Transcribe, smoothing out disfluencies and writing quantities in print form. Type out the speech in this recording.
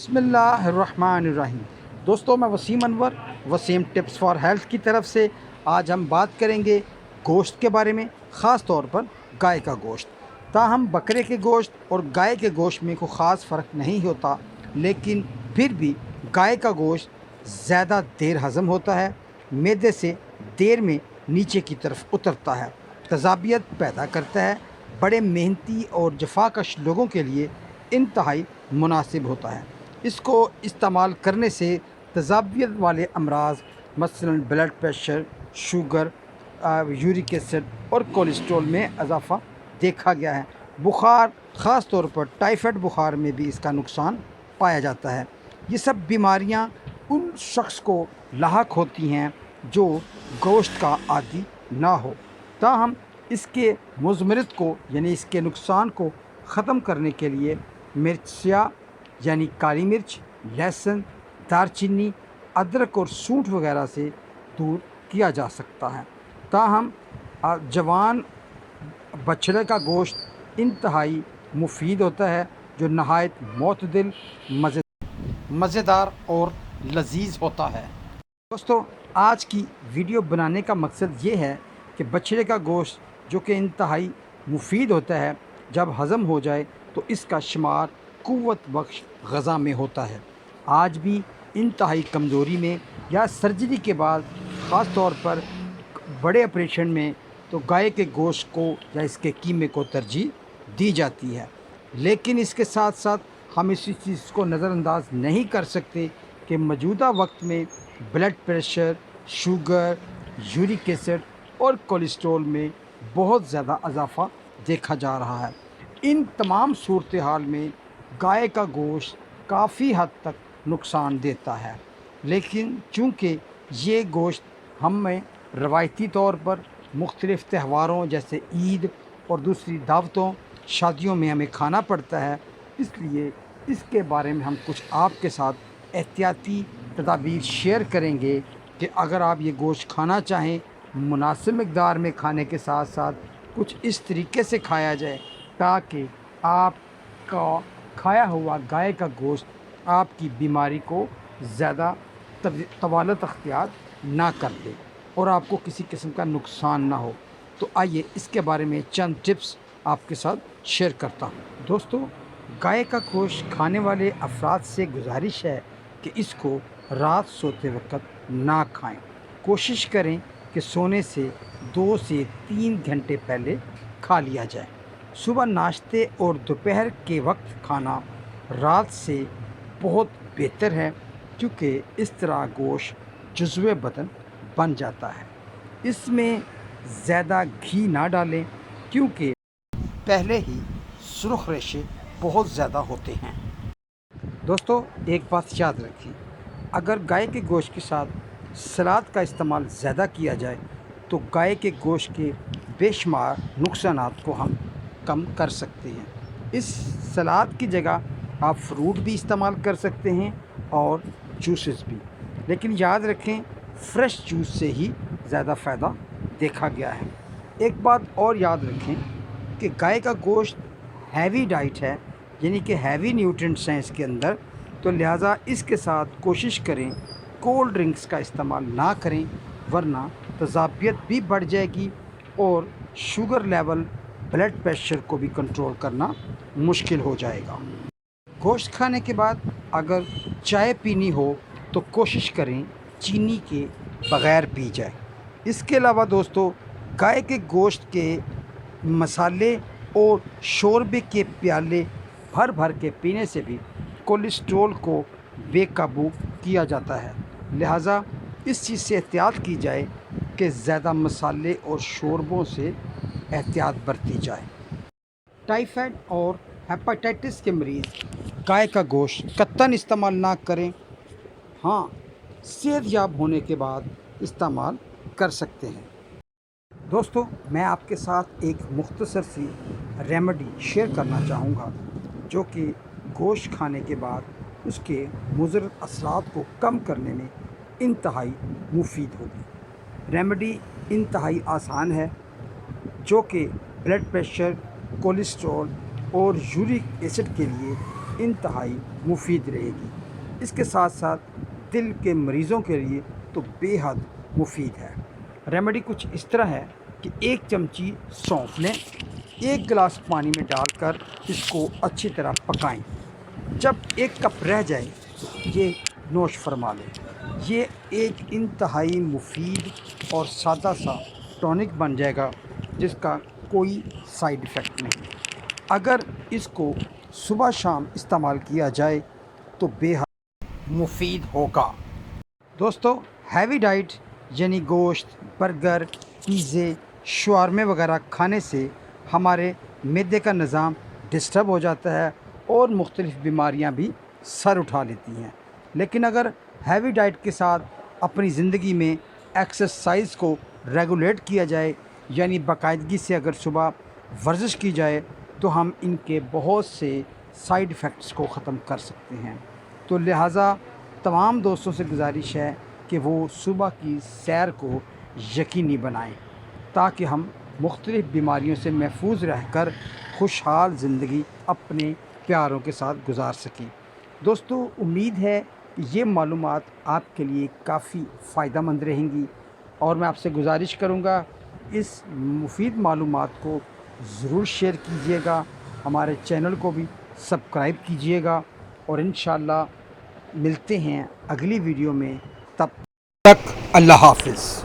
بسم اللہ الرحمن الرحیم۔ دوستو، میں وسیم انور، وسیم ٹپس فار ہیلتھ کی طرف سے آج ہم بات کریں گے گوشت کے بارے میں، خاص طور پر گائے کا گوشت۔ تاہم بکرے کے گوشت اور گائے کے گوشت میں کوئی خاص فرق نہیں ہوتا، لیکن پھر بھی گائے کا گوشت زیادہ دیر ہضم ہوتا ہے، معدے سے دیر میں نیچے کی طرف اترتا ہے، تذابیت پیدا کرتا ہے، بڑے محنتی اور جفاکش لوگوں کے لیے انتہائی مناسب ہوتا ہے۔ اس کو استعمال کرنے سے تذابیت والے امراض مثلا blood pressure, sugar, uric acid اور کولیسٹرول میں اضافہ دیکھا گیا ہے۔ بخار، خاص طور پر ٹائیفائڈ بخار میں بھی اس کا نقصان پایا جاتا ہے۔ یہ سب بیماریاں ان شخص کو لاحق ہوتی ہیں جو گوشت کا عادی نہ ہو۔ تاہم اس کے مضمرت کو یعنی اس کے نقصان کو ختم کرنے کے لیے مرچ سیاہ یعنی کالی مرچ، لہسن، دار چینی، ادرک اور سونٹھ وغیرہ سے دور کیا جا سکتا ہے۔ تاہم جوان بچھڑے کا گوشت انتہائی مفید ہوتا ہے، جو نہایت معتدل، مزیدار اور لذیذ ہوتا ہے۔ دوستو، آج کی ویڈیو بنانے کا مقصد یہ ہے کہ بچھڑے کا گوشت جو کہ انتہائی مفید ہوتا ہے، جب ہضم ہو جائے تو اس کا شمار قوت بخش غذا میں ہوتا ہے۔ آج بھی انتہائی کمزوری میں یا سرجری کے بعد، خاص طور پر بڑے آپریشن میں، تو گائے کے گوشت کو یا اس کے قیمے کو ترجیح دی جاتی ہے۔ لیکن اس کے ساتھ ساتھ ہم اسی چیز کو نظر انداز نہیں کر سکتے کہ موجودہ وقت میں blood pressure, sugar, uric acid اور کولیسٹرول میں بہت زیادہ اضافہ دیکھا جا رہا ہے۔ ان تمام صورتحال میں گائے کا گوشت کافی حد تک نقصان دیتا ہے، لیکن چونکہ یہ گوشت ہمیں روایتی طور پر مختلف تہواروں جیسے عید اور دوسری دعوتوں، شادیوں میں ہمیں کھانا پڑتا ہے، اس لیے اس کے بارے میں ہم کچھ آپ کے ساتھ احتیاطی تدابیر شیئر کریں گے کہ اگر آپ یہ گوشت کھانا چاہیں، مناسب مقدار میں کھانے کے ساتھ ساتھ کچھ اس طریقے سے کھایا جائے تاکہ آپ کا کھایا ہوا گائے کا گوشت آپ کی بیماری کو زیادہ طوالت اختیار نہ کر دے اور آپ کو کسی قسم کا نقصان نہ ہو۔ تو آئیے اس کے بارے میں چند ٹپس آپ کے ساتھ شیئر کرتا ہوں۔ دوستو، گائے کا گوشت کھانے والے افراد سے گزارش ہے کہ اس کو رات سوتے وقت نہ کھائیں۔ کوشش کریں کہ سونے سے 2 سے 3 گھنٹے پہلے کھا لیا جائے۔ صبح ناشتے اور دوپہر کے وقت کھانا رات سے بہت بہتر ہے، کیونکہ اس طرح گوشت جزوِ بدن بن جاتا ہے۔ اس میں زیادہ گھی نہ ڈالیں، کیونکہ پہلے ہی سرخ ریشے بہت زیادہ ہوتے ہیں۔ دوستو، ایک بات یاد رکھیں، اگر گائے کے گوشت کے ساتھ سلاد کا استعمال زیادہ کیا جائے تو گائے کے گوشت کے بے شمار نقصانات کو ہم کم کر سکتے ہیں۔ اس سلاد کی جگہ آپ فروٹ بھی استعمال کر سکتے ہیں اور جوسز بھی، لیکن یاد رکھیں فریش جوس سے ہی زیادہ فائدہ دیکھا گیا ہے۔ ایک بات اور یاد رکھیں کہ گائے کا گوشت ہیوی ڈائٹ ہے، یعنی کہ ہیوی نیوٹرینٹس ہیں اس کے اندر، تو لہٰذا اس کے ساتھ کوشش کریں کولڈ ڈرنکس کا استعمال نہ کریں، ورنہ تذابیت بھی بڑھ جائے گی اور شوگر لیول، بلڈ پریشر کو بھی کنٹرول کرنا مشکل ہو جائے گا۔ گوشت کھانے کے بعد اگر چائے پینی ہو تو کوشش کریں چینی کے بغیر پی جائے۔ اس کے علاوہ دوستو، گائے کے گوشت کے مسالے اور شوربے کے پیالے بھر بھر کے پینے سے بھی کولیسٹرول کو بے قابو کیا جاتا ہے، لہٰذا اس چیز سے احتیاط کی جائے کہ زیادہ مسالے اور شوربوں سے احتیاط برتی جائے۔ ٹائیفائڈ اور ہیپاٹائٹس کے مریض گائے کا گوشت قطعاً استعمال نہ کریں، ہاں صحت یاب ہونے کے بعد استعمال کر سکتے ہیں۔ دوستو، میں آپ کے ساتھ ایک مختصر سی ریمیڈی شیئر کرنا چاہوں گا جو کہ گوشت کھانے کے بعد اس کے مضر اثرات کو کم کرنے میں انتہائی مفید ہوگی۔ ریمیڈی انتہائی آسان ہے، جو کہ بلڈ پریشر، کولیسٹرول اور یورک ایسڈ کے لیے انتہائی مفید رہے گی۔ اس کے ساتھ ساتھ دل کے مریضوں کے لیے تو بے حد مفید ہے۔ ریمیڈی کچھ اس طرح ہے کہ 1 چمچی سونف لیں، 1 گلاس پانی میں ڈال کر اس کو اچھی طرح پکائیں۔ جب 1 کپ رہ جائے تو یہ نوش فرما لیں۔ یہ ایک انتہائی مفید اور سادہ سا ٹونک بن جائے گا جس کا کوئی سائیڈ ایفیکٹ نہیں۔ اگر اس کو صبح شام استعمال کیا جائے تو بے حد مفید ہوگا۔ دوستو، ہیوی ڈائٹ یعنی گوشت، برگر، پیزے، شورمے وغیرہ کھانے سے ہمارے معدے کا نظام ڈسٹرب ہو جاتا ہے اور مختلف بیماریاں بھی سر اٹھا لیتی ہیں۔ لیکن اگر ہیوی ڈائٹ کے ساتھ اپنی زندگی میں ایکسرسائز کو ریگولیٹ کیا جائے، یعنی باقاعدگی سے اگر صبح ورزش کی جائے تو ہم ان کے بہت سے سائیڈ ایفیکٹس کو ختم کر سکتے ہیں۔ تو لہٰذا تمام دوستوں سے گزارش ہے کہ وہ صبح کی سیر کو یقینی بنائیں تاکہ ہم مختلف بیماریوں سے محفوظ رہ کر خوشحال زندگی اپنے پیاروں کے ساتھ گزار سکیں۔ دوستو، امید ہے کہ یہ معلومات آپ کے لیے کافی فائدہ مند رہیں گی، اور میں آپ سے گزارش کروں گا اس مفید معلومات کو ضرور شیئر کیجیے گا، ہمارے چینل کو بھی سبسکرائب کیجیے گا، اور انشاءاللہ ملتے ہیں اگلی ویڈیو میں۔ تب تک اللہ حافظ۔